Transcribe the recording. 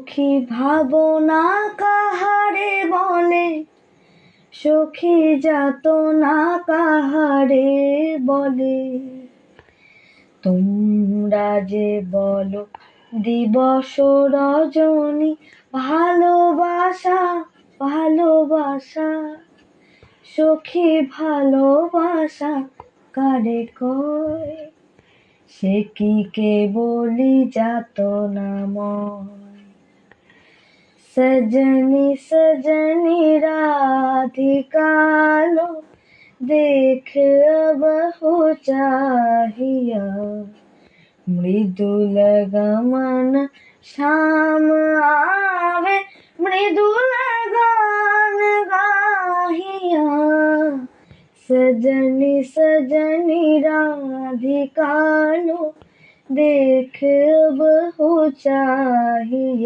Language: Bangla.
সখী ভাবনা কাহারে বলে, সখী যাতনা কাহারে বলে। তোমরা যে বলো দিবস রজনী, ভালোবাসা ভালোবাসা, সখী ভালোবাসা কারে কয়? সে কি কেবলি যাতনাময়। सजनी सजनी राधिका लो, देख अब हो चाहिया। मृदुल गमन श्याम आवे, मृदुल गान गाहिया। सजनी सजनी राधिका लो, देख अब हो चाहिया।